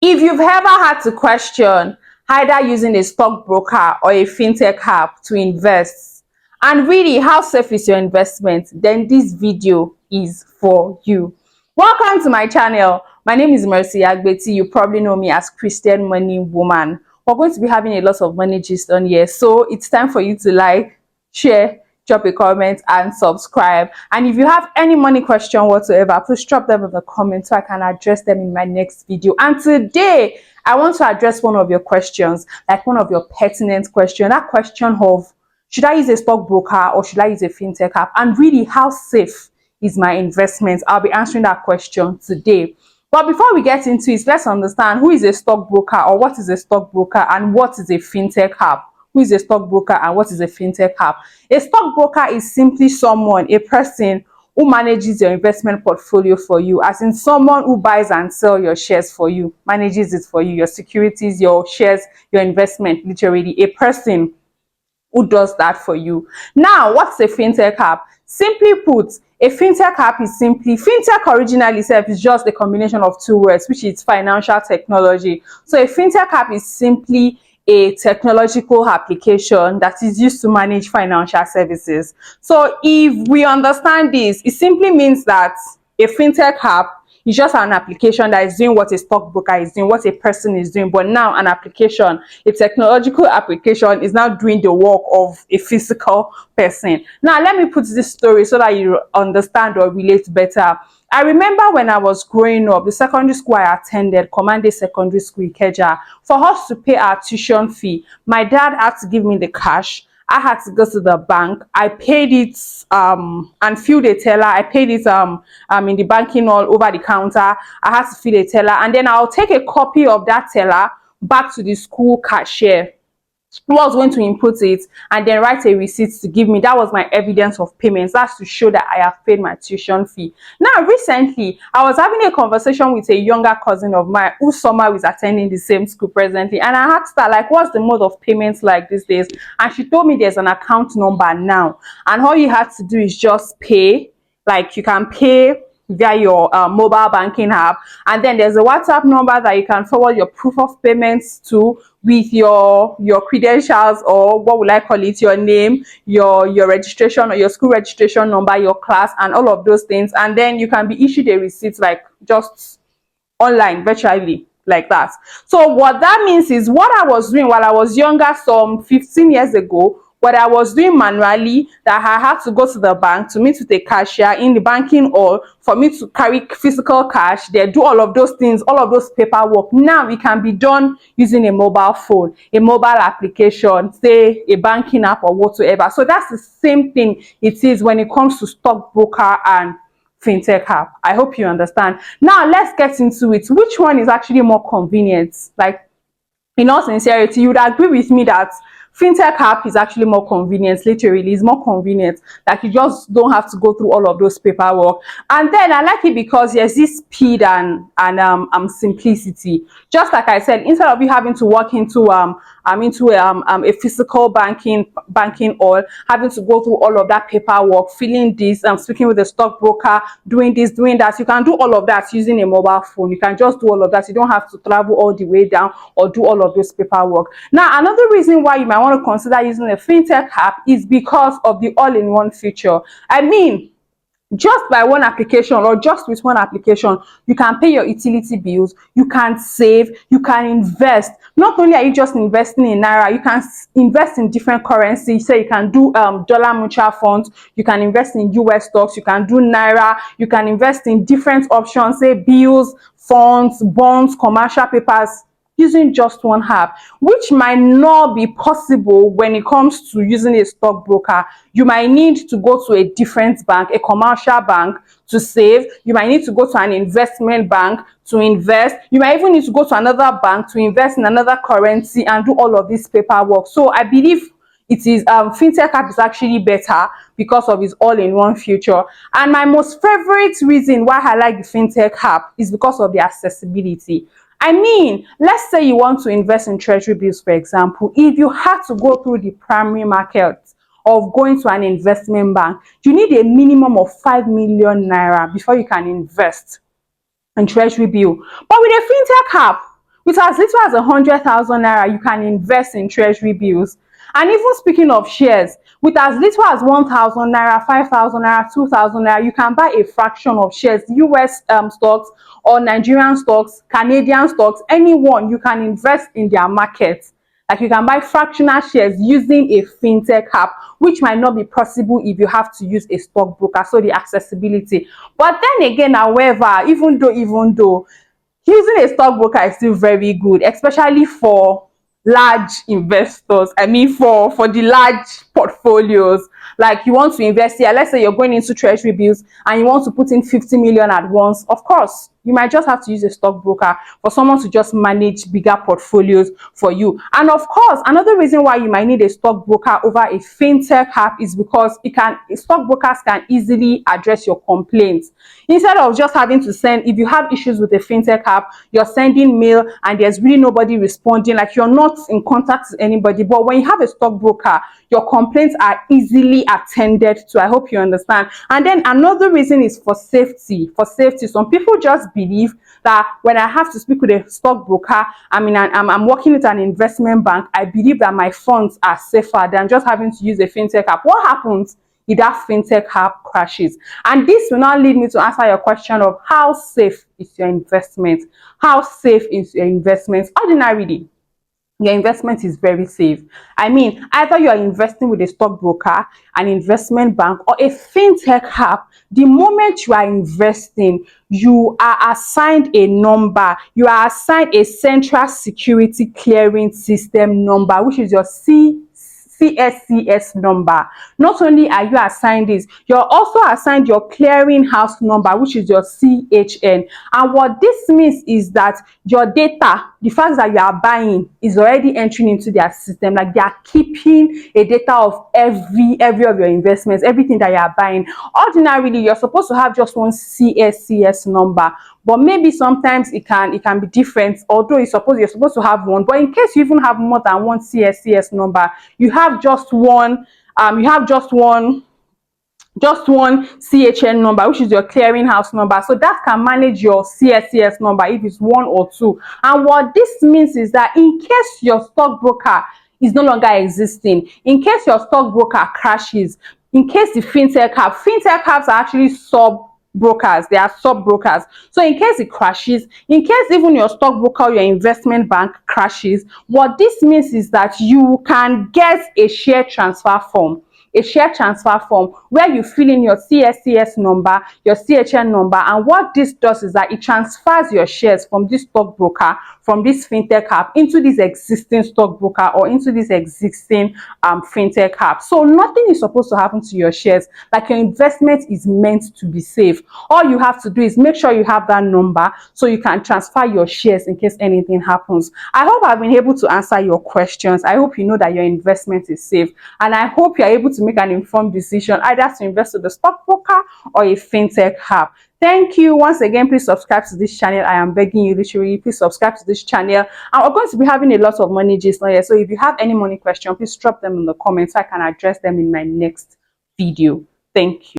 If you've ever had to question either using a stockbroker or a fintech app to invest, and really how safe is your investment, then this video is for you. Welcome to my channel. My name is Mercy Agbeti. You probably know me as Christian Money Woman. We're going to be having a lot of money gist on here, so it's time for you to like, share, drop a comment and subscribe. And if you have any money question whatsoever, please drop them in the comments so I can address them in my next video. And today I want to address one of your questions, like one of your pertinent questions, that question of should I use a stockbroker or should I use a fintech app, and really how safe is my investment. I'll be answering that question today. But before we get into it, let's understand who is a stockbroker, or what is a stockbroker, and what is a fintech app. Who is a stockbroker and what is a fintech app? A stockbroker is simply someone, a person who manages your investment portfolio for you, as in someone who buys and sells your shares for you, manages it for you, your securities, your shares, your investment, literally a person who does that for you. Now, what's a fintech app? Simply put, a fintech app is simply, fintech originally itself is just a combination of two words, which is financial technology. So a fintech app is simply a technological application that is used to manage financial services. So if we understand this, it simply means that a fintech app is just an application that is doing what a stockbroker is doing, what a person is doing. But now an application, a technological application, is now doing the work of a physical person. Now let me put this story so that you understand or relate better. I remember when I was growing up, the secondary school I attended, Commande Secondary School Ikeja, for us to pay our tuition fee, my dad had to give me the cash. I had to go to the bank. I paid it and filled a teller. I paid it in the banking hall over the counter. I had to fill a teller, and then I'll take a copy of that teller back to the school cashier who was going to input it and then write a receipt to give me. That was my evidence of payments. That's to show that I have paid my tuition fee. Now, recently, I was having a conversation with a younger cousin of mine who somehow is attending the same school presently. And I asked her, like, what's the mode of payments like these days? And she told me there's an account number now. And all you have to do is just pay. Like, you can pay via your mobile banking app, and then there's a WhatsApp number that you can forward your proof of payments to with your credentials, or what would I call it, your name, your registration or your school registration number, your class, and all of those things. And then you can be issued a receipt, like just online, virtually, like that. So what that means is, what I was doing while I was younger, some 15 years ago, what I was doing manually, that I had to go to the bank to meet with a cashier in the banking hall for me to carry physical cash, they do all of those things, all of those paperwork. Now it can be done using a mobile phone, a mobile application, say a banking app or whatsoever. So that's the same thing it is when it comes to stockbroker and fintech app. I hope you understand. Now let's get into it. Which one is actually more convenient? Like, in all sincerity, you would agree with me that fintech app is actually more convenient. Literally, it's more convenient. Like, you just don't have to go through all of those paperwork. And then I like it because there's this speed and simplicity. Just like I said, instead of you having to walk into a physical banking hall, having to go through all of that paperwork, filling this, speaking with the stockbroker, doing this, doing that, you can do all of that using a mobile phone. You can just do all of that. You don't have to travel all the way down or do all of this paperwork. Now, another reason why you might want to consider using a fintech app is because of the all-in-one feature. I mean, just by one application, or just with one application, you can pay your utility bills, you can save, you can invest. Not only are you just investing in naira, you can invest in different currencies. So you can do dollar mutual funds, you can invest in US stocks, you can do naira, you can invest in different options, say bills, funds, bonds, commercial papers, using just one app, which might not be possible when it comes to using a stockbroker. You might need to go to a different bank, a commercial bank, to save. You might need to go to an investment bank to invest. You might even need to go to another bank to invest in another currency and do all of this paperwork. So I believe it is fintech app is actually better because of its all-in-one feature. And my most favorite reason why I like the fintech app is because of the accessibility. I mean, let's say you want to invest in treasury bills, for example. If you had to go through the primary market of going to an investment bank, you need a minimum of 5 million naira before you can invest in treasury bill. But with a fintech app, With as little as 100,000 naira, you can invest in treasury bills. And even speaking of shares, with as little as 1,000 naira, 5,000 naira, 2,000 naira, you can buy a fraction of shares, US stocks or Nigerian stocks, Canadian stocks, anyone. You can invest in their market. Like you can buy fractional shares using a fintech app, which might not be possible if you have to use a stockbroker. So the accessibility. But then again, however, even though using a stockbroker is still very good, especially for large investors. I mean, for the large portfolios. Like you want to invest here, let's say you're going into treasury bills and you want to put in 50 million at once. Of course, you might just have to use a stockbroker for someone to just manage bigger portfolios for you. And of course, another reason why you might need a stockbroker over a fintech app is because stockbrokers can easily address your complaints. Instead of just having to send, if you have issues with a fintech app, you're sending mail and there's really nobody responding, like you're not in contact with anybody. But when you have a stockbroker, your complaints are easily attended to. I hope you understand. And then another reason is for safety. For safety, some people just believe that when I have to speak with a stockbroker, I'm working with an investment bank, I believe that my funds are safer than just having to use a fintech app. What happens if that fintech app crashes? And this will now lead me to answer your question of how safe is your investment? How safe is your investment? Ordinarily, your investment is very safe. I mean, either you are investing with a stockbroker, an investment bank, or a fintech app, the moment you are investing, you are assigned a number. You are assigned a central security clearing system number, which is your CSCS number. Not only are you assigned this, you're also assigned your clearinghouse number, which is your CHN. And what this means is that your data, the fact that you are buying, is already entering into their system. Like they are keeping a data of every of your investments, everything that you are buying. Ordinarily, you're supposed to have just one CSCS number, but maybe sometimes it can be different, although you're supposed to have one. But in case you even have more than one CSCS number, you have just one CHN number, which is your clearinghouse number. So that can manage your CSCS number if it's one or two. And what this means is that in case your stockbroker is no longer existing, in case your stockbroker crashes, in case the fintech apps are actually brokers, they are sub brokers. So in case it crashes, in case even your stockbroker or your investment bank crashes, what this means is that you can get a share transfer form. A share transfer form where you fill in your CSCS number, your CHN number, and what this does is that it transfers your shares from this stockbroker, from this fintech app, into this existing stockbroker or into this existing fintech app. So nothing is supposed to happen to your shares. Like your investment is meant to be safe. All you have to do is make sure you have that number so you can transfer your shares in case anything happens. I hope I've been able to answer your questions. I hope you know that your investment is safe, and I hope you're able to make an informed decision either to invest with the stockbroker or a fintech app. Thank you once again. Please subscribe to this channel. I am begging you, literally, please subscribe to this channel. And we're going to be having a lot of money gist here. So if you have any money question, please drop them in the comments so I can address them in my next video. Thank you.